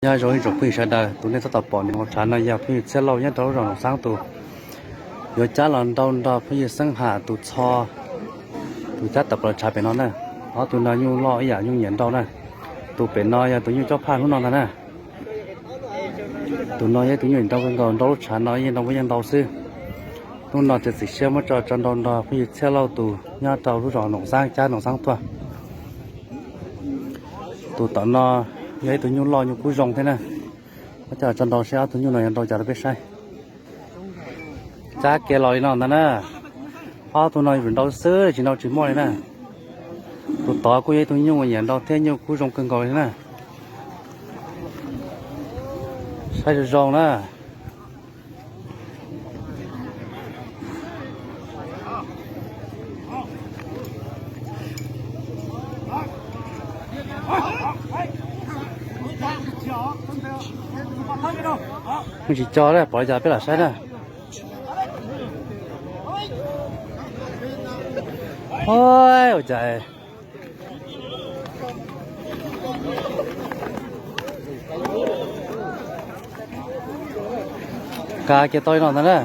nhà rồi rồi khi sẽ đợi tụi này tập bỏ những chán này giờ khi sẽ lâu nhất đó rồi sáng tụ rồi cha lần đầu đó khi sáng hạ tụ cho tụ cha tập là trái bên nó nè họ tụi nó nhu lo giờ nhu nhận đâu nè tụ bên nó giờ tụi nhu cho phan nó nè tụi nó giờ tụi nhu đâu cái còn đâu chán nó giờ đâu có nhân đâu xí tụi nó chỉ xem mất cho chân đâu đó khi sẽ lâu tụ nhà đầu rồi nông sang cha nông sang tua tụ tụi nó vậy tụi nhu lo nhu cúi rong thế nè bây giờ chân đầu xe tụi nhu này đâu giờ nó biết sai cha kia lòi nó nè tụi nó vẫn đâu xứ chỉ đâu chỉ mua này nè tụi tỏ của vậy tụi nhu người đâu thế nhu cúi rong cưng gọi thế nè sai được rong nè mình chỉ cho đấy bỏ ra biết là sai nè ôi trời cá kia tôi nó nè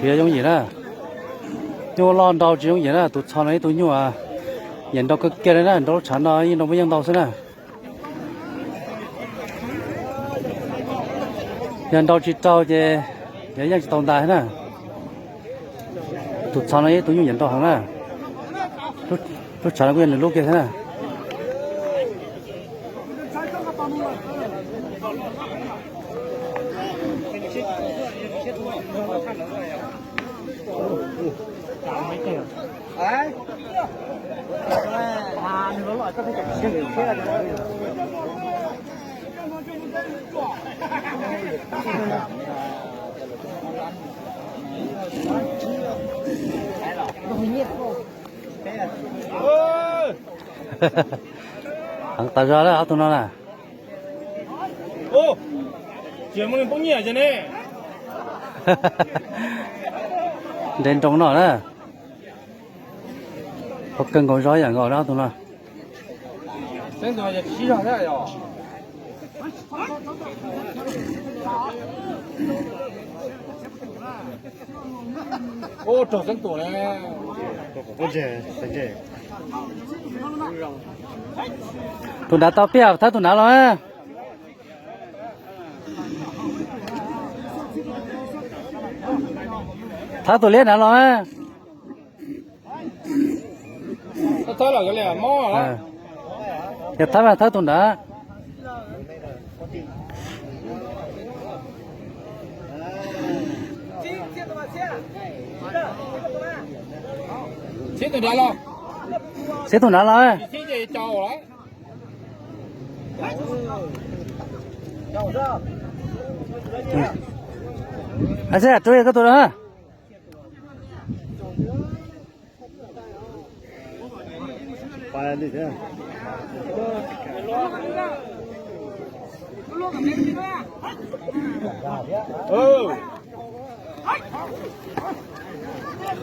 kia giống gì nè nhô lon đầu chỉ giống gì nè tụt sau này tụi nhô à nhìn đâu cái kia đấy nè đâu chán đâu nhưng đâu mới nhân đâu thế nè nhân đâu chỉ trâu chứ để nhân chỉ tồn tại nè tụt sau này tụi nhô nhìn đâu hàng nè tụt chán cái lúc kia thế nè thằng ta ra đó tụi nó nè ô chuyện mình bỗng nhiên vậy nè đến trong nó nè có cần có roi à ngồi đó tụi nó sen tụi nó chỉ ra thế rồi ô trâu sen tụi này tụi đã tao biết thấy tụi nào rồi thấy tụi lên nào rồi thấy là cái này mò á thì thấy tụi đã chết tụi nó lo sẽ tụi nào rồi chết gì trâu đấy à sẽ chơi cái tụi đó ha phải đi thế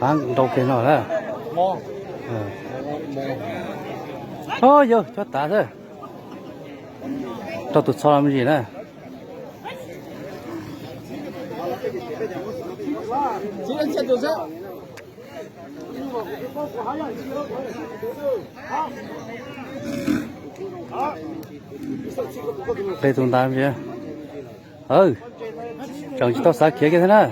kháng đầu kia nó đó mò thôi vô cho ta thôi cho tụt sau làm gì nè chỉ là chết tụi sao đây tụi ta làm gì chồng chỉ tao xả kia cái thế nào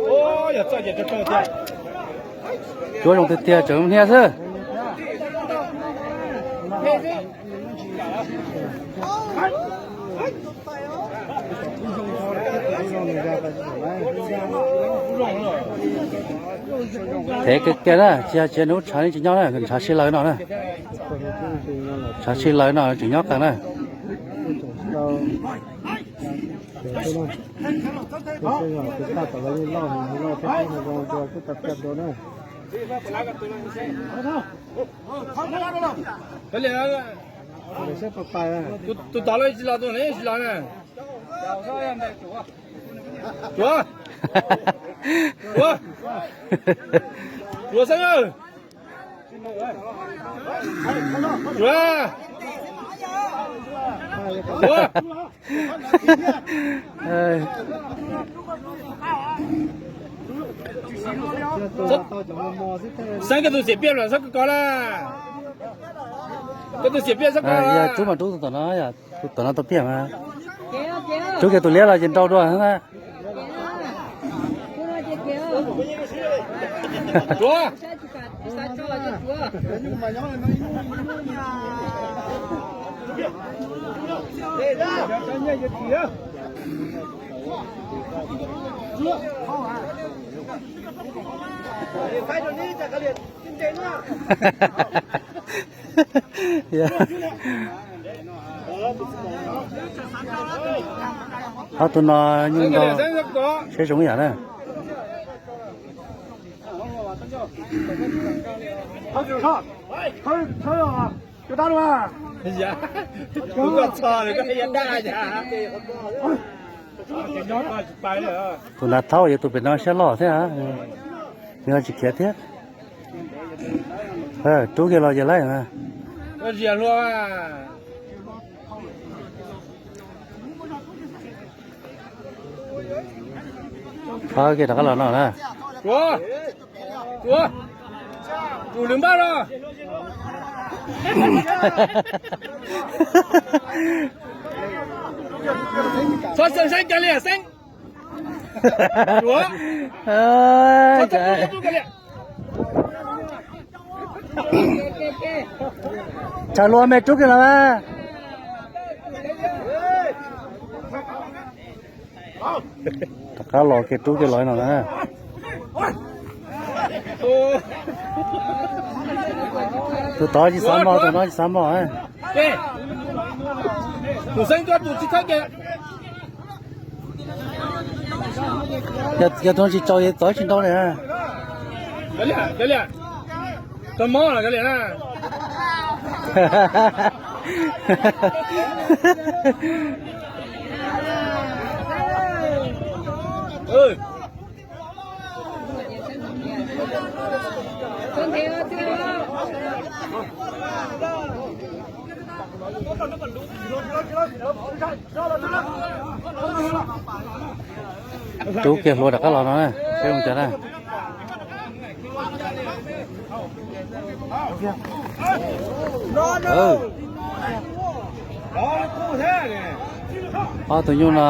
ô giờ chơi gì cho chơi chơi chúa trong tiệt chồng nghe chứ thế cái đó chia nút trái chỉ nhau này gần trái xí lấy nó này trái xí lấy nó chỉ nhóc cả này cái này tụi tao lấy chỉ là tụi này chỉ là nè chúa chúa chúa sang ơi 主啊，主，哎，三个都写遍了，这个高了，这都写遍这个哎呀，了。猪嘛猪是等那呀，等那都变嘛，猪给都裂了，人照着现在，主，呀，好多那三用到个三个高，谁什么样呢？他就上，他要就打住啊！哎呀，我操，这个也大呀！白了，ตัวนัดเท่าอยู่ตัวเป็นน้องเชลล์ใช่ไหมนี่ก็จะเขียนเทียจูเกลอจะไล่มา 我接落啊！เขาเกี่ยวกับเราหน่อยนะ 主，主，508了。说升山干练升，主， เอ้ย 说 ใจ 这干练。 ชาลัวแม่จุกกันแล้วมั้ยตะขาหลอกเกจุกกันลอยหน่อยนะ 哦， ตัวต่อจีสามบอตัวน้อยจีสามบอ对，主升哥主去看见，อย่าต้องจีจ่อยต่อชินต่อเลยฮะ 干练，干忙了干练啊！哎。 จุกเกี่ยวรัวตะขาหลอกหน่อยนะใช่ไหมจ๊ะนะอ๋อตัวยูน่ะ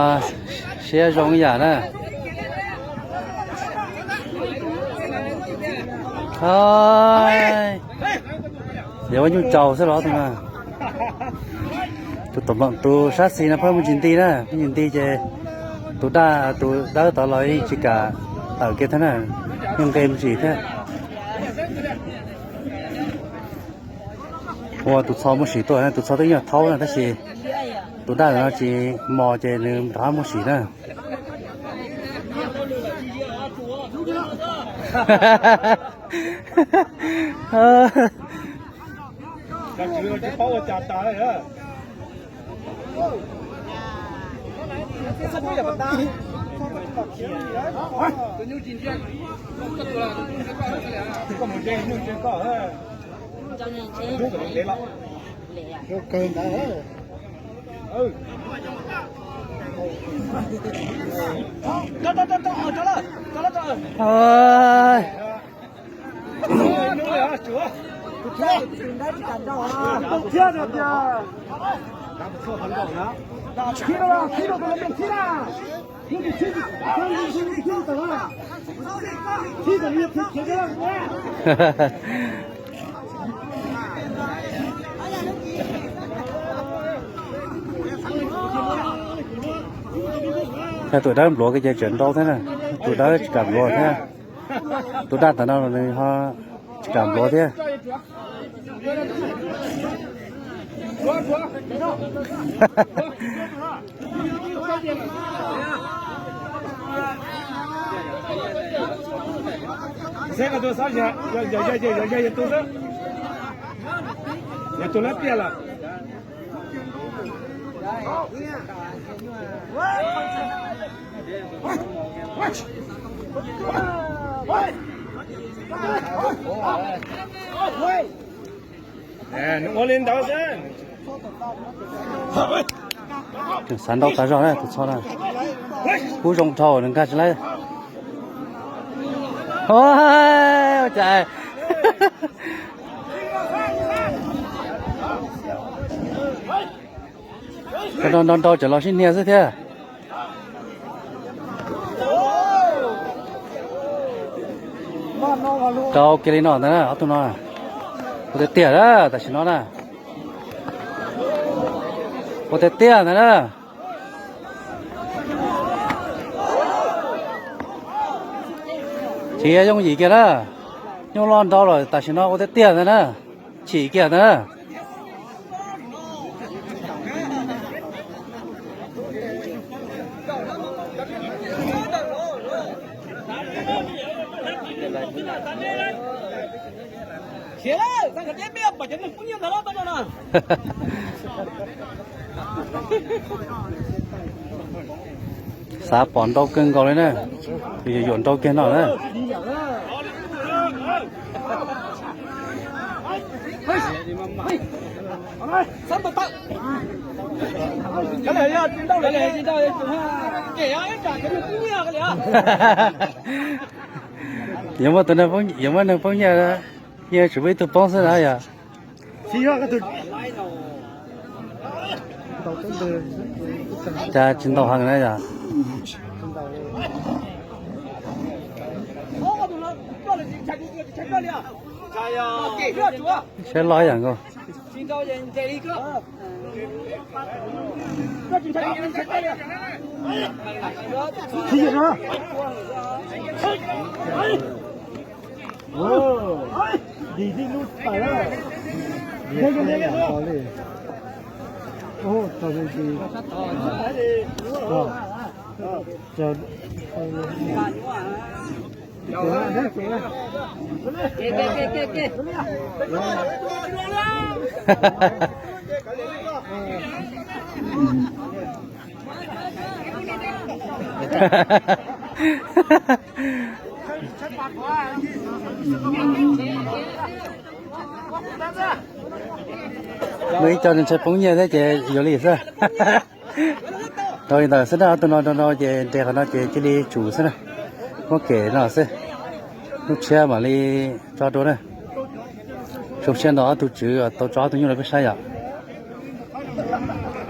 เสียจงอย่างนะเฮ้ยเดี๋ยววันยูเจ้าซะหรอตัวน่ะตัวตบตัวชาซีนะเพิ่มมันจินตีนะมันจินตีเจตัวด้าต่อลอยจิกาเกท่านะยังเกมสิแท้ว่าตัวซ้อมมันสีตัวนะตัวซ้อมตัวยังเท่านะถ้าสิตัวด้านะจีมอเจนึงถามมันสีนะ那几个就把我家打了呀！这不也不打？这牛进去，这么这牛进高哎，牛怎么来了？有跟来哦。找了。哎。牛呀，走。 踢着踢，踢了吧，踢了不能别踢了，踢着踢走了，踢着你踢着了我。Theo tụi đó lộ cái dây chuyển đâu thế này, tụi đó cảm lộ thế, tụi đã tận đâu rồi họ cảm lộ thế. 这个多少钱？要多少？要多少变了？哎，我领导生。 三刀打上来，不错了。不中头能干起来。哎，我在。到这老些年是的。到给你弄的呢，都弄。我在点了，但是弄了。我在点的呢。这用一个了，用乱刀了，但是呢，我在点的呢，起个呢。起来，咱可别把这个姑娘在那等着呢。xã bọn đâu cưng có đấy nè, thì dọn đâu kia nào nè. Cái này nha, đâu cái này gì đâu, kẻ ấy cả cái姑娘cái này. Nhưng mà tụi nó phong, nhưng mà nó phong nhà đó, nhà chuẩn bị tụi phong sẽ ra ya. Cha chín đầu hàng này ya. Sẽ nói rằng không? Đi đi nút phải đó. Đây cái này có đi. Ô, tao đi đi. Chờ. Mấy cho nên sẽ phóng nhà thế chị vô lý sao? Rồi là sẽ đó tôi nói về để họ nói về cái đi chủ sẽ này, có kể nào sẽ lúc xe mà đi cho tôi này, chụp xe đó tôi chữ tôi cho tôi như là cái sai à?